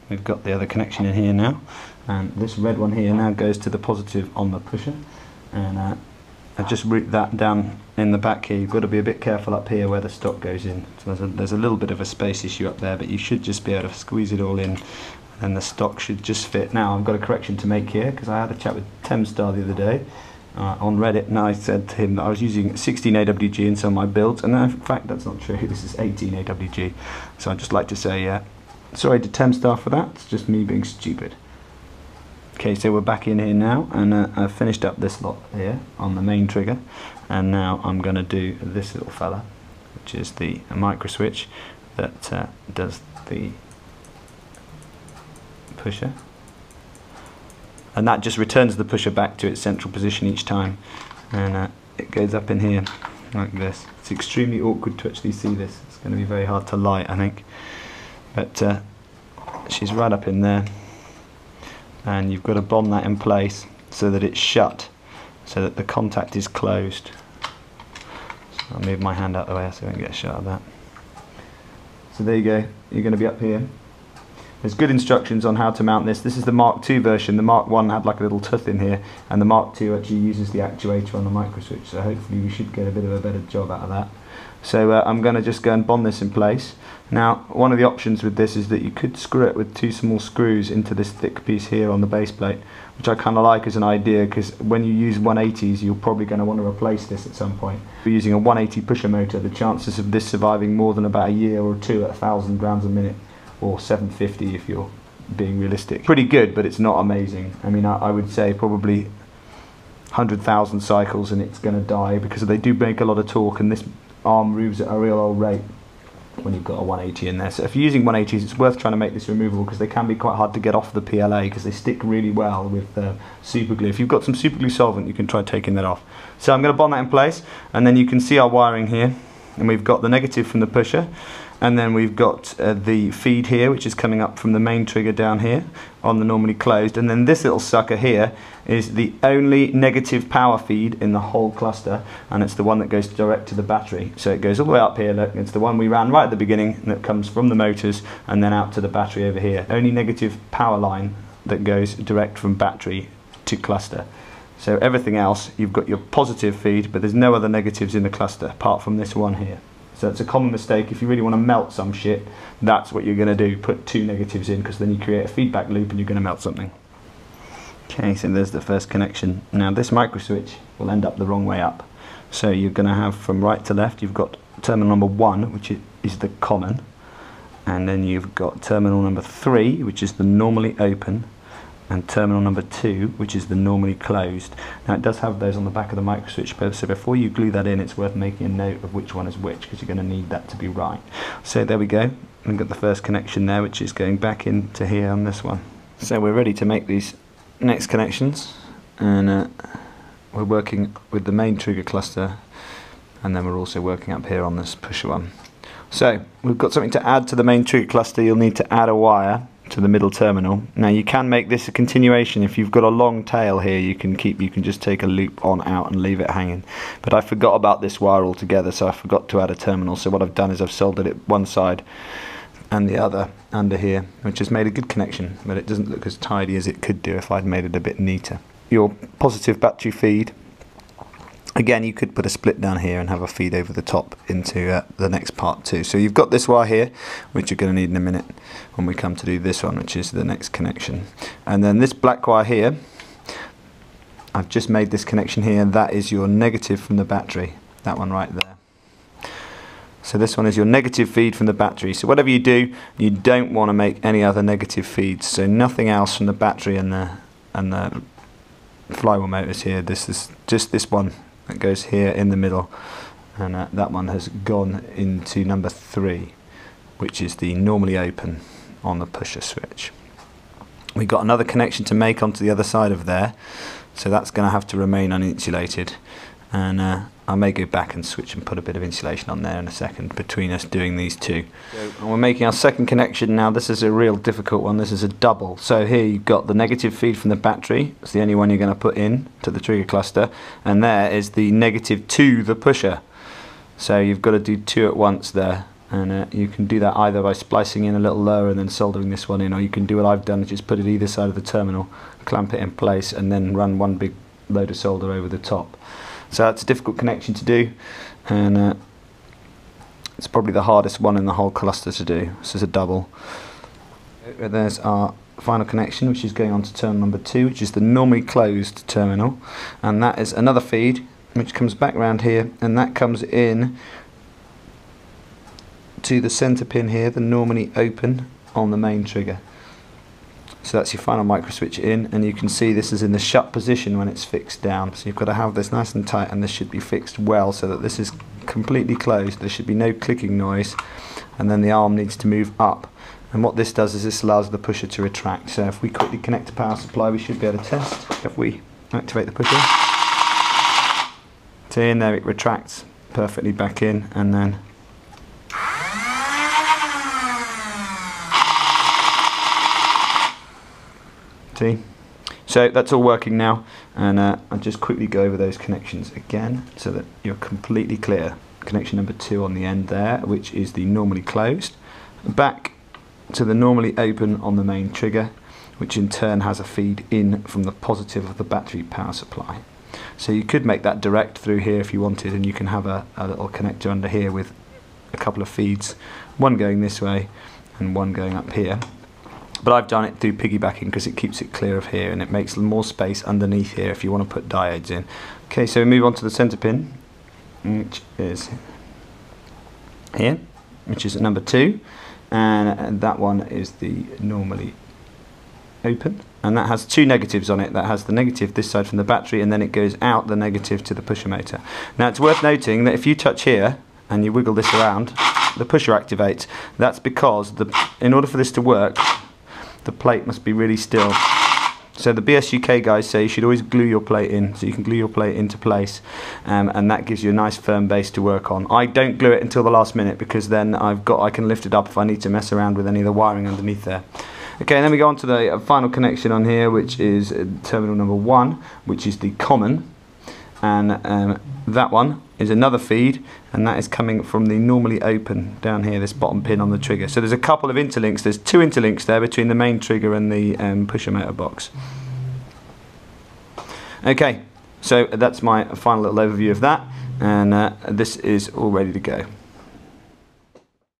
we've got the other connection in here now, and this red one here now goes to the positive on the pusher, and I just route that down in the back here. You've got to be a bit careful up here where the stock goes in. So there's a little bit of a space issue up there, but you should just be able to squeeze it all in, and the stock should just fit. Now I've got a correction to make here, because I had a chat with Temstar the other day on Reddit, and I said to him that I was using 16 AWG in some of my builds, and in fact that's not true. This is 18 AWG. So I'd just like to say sorry to Temstar for that. It's just me being stupid. Okay, so we're back in here now, and I've finished up this lot here on the main trigger, and now I'm going to do this little fella, which is the Microswitch that does the pusher, and that just returns the pusher back to its central position each time, and it goes up in here like this. It's extremely awkward to actually see this. It's going to be very hard to light, I think, but she's right up in there, and you've got to bond that in place so that it's shut, so that the contact is closed. So I'll move my hand out the way so I don't get a shot of that. So there you go, you're going to be up here. There's good instructions on how to mount this. This is the Mark II version. The Mark I had like a little tooth in here, and the Mark II actually uses the actuator on the Microswitch, so hopefully we should get a bit of a better job out of that. So I'm going to just go and bond this in place. Now, one of the options with this is that you could screw it with 2 small screws into this thick piece here on the base plate, which I kind of like as an idea, because when you use 180s you're probably going to want to replace this at some point. If you're using a 180 pusher motor, the chances of this surviving more than about a year or two at 1,000 rounds a minute, or 750 if you're being realistic, pretty good, but it's not amazing. I mean, I would say probably 100,000 cycles and it's going to die, because they do make a lot of torque, and this arm moves at a real old rate when you've got a 180 in there. So if you're using 180s, it's worth trying to make this removable, because they can be quite hard to get off the PLA, because they stick really well with super glue. If you've got some super glue solvent, you can try taking that off. So I'm going to bond that in place, and then you can see our wiring here, and we've got the negative from the pusher, and then we've got the feed here, which is coming up from the main trigger down here on the normally closed, and then this little sucker here is the only negative power feed in the whole cluster, and it's the one that goes direct to the battery. So it goes all the way up here, look, it's the one we ran right at the beginning, and it comes from the motors and then out to the battery over here. Only negative power line that goes direct from battery to cluster. So everything else, you've got your positive feed, but there's no other negatives in the cluster apart from this one here. So it's a common mistake. If you really want to melt some shit, that's what you're going to do. Put 2 negatives in, because then you create a feedback loop and you're going to melt something. Okay, so there's the first connection. Now this Microswitch will end up the wrong way up. So you're going to have from right to left, you've got terminal number 1, which is the common. And then you've got terminal number 3, which is the normally open. And terminal number 2, which is the normally closed. Now it does have those on the back of the Microswitch, so before you glue that in, it's worth making a note of which one is which, because you're going to need that to be right. So there we go, we've got the first connection there, which is going back into here on this one. So we're ready to make these next connections, and we're working with the main trigger cluster, and then we're also working up here on this pusher one. So we've got something to add to the main trigger cluster. You'll need to add a wire to the middle terminal. Now you can make this a continuation. If you've got a long tail here, you can just take a loop on out and leave it hanging, but I forgot about this wire altogether, so I forgot to add a terminal. So what I've done is I've soldered it one side and the other under here, which has made a good connection, but it doesn't look as tidy as it could do if I'd made it a bit neater. Your positive battery feed, again, you could put a split down here and have a feed over the top into the next part too. So you've got this wire here, which you're going to need in a minute when we come to do this one, which is the next connection. And then this black wire here, I've just made this connection here, that is your negative from the battery, that one right there. So this one is your negative feed from the battery. So whatever you do, you don't want to make any other negative feeds. So nothing else from the battery and the flywheel motors here. This is just this one that goes here in the middle, and that one has gone into number 3, which is the normally open on the pusher switch. We've got another connection to make onto the other side of there, so that's going to have to remain uninsulated, and I may go back and switch and put a bit of insulation on there in a second between us doing these two. And we're making our second connection now. This is a real difficult one. This is a double. So here you've got the negative feed from the battery. It's the only one you're going to put in to the trigger cluster, and there is the negative to the pusher. So you've got to do 2 at once there, And you can do that either by splicing in a little lower and then soldering this one in, or you can do what I've done, just put it either side of the terminal, clamp it in place, and then run one big load of solder over the top. So that's a difficult connection to do, and it's probably the hardest one in the whole cluster to do. This is a double. There's our final connection, which is going on to terminal number 2, which is the normally closed terminal, and that is another feed which comes back round here, and that comes in to the center pin here, the normally open on the main trigger. So that's your final microswitch in, and you can see this is in the shut position when it's fixed down. So you've got to have this nice and tight, and this should be fixed well so that this is completely closed. There should be no clicking noise, and then the arm needs to move up. And what this does is this allows the pusher to retract. So if we quickly connect the power supply, we should be able to test. If we activate the pusher, so in there it retracts perfectly back in, and then see? So that's all working now, and I'll just quickly go over those connections again so that you're completely clear. Connection number 2 on the end there, which is the normally closed, back to the normally open on the main trigger, which in turn has a feed in from the positive of the battery power supply. So you could make that direct through here if you wanted, and you can have a little connector under here with a couple of feeds, one going this way and one going up here. But I've done it through piggybacking because it keeps it clear of here, and it makes more space underneath here if you want to put diodes in. Okay, so we move on to the center pin, which is here, which is at number 2, and that one is the normally open, and that has 2 negatives on it. That has the negative this side from the battery, and then it goes out the negative to the pusher motor. Now it's worth noting that if you touch here and you wiggle this around, the pusher activates. That's because in order for this to work, the plate must be really still. So the BSUK guys say you should always glue your plate in, so you can glue your plate into place, and that gives you a nice firm base to work on. I don't glue it until the last minute, because then I can lift it up if I need to mess around with any of the wiring underneath there. Okay, and then we go on to the final connection on here, which is terminal number 1, which is the common, and that one is another feed, and that is coming from the normally open down here, this bottom pin on the trigger. So there's a couple of interlinks. There's 2 interlinks there between the main trigger and the pusher motor box. Okay, so that's my final little overview of that, and this is all ready to go.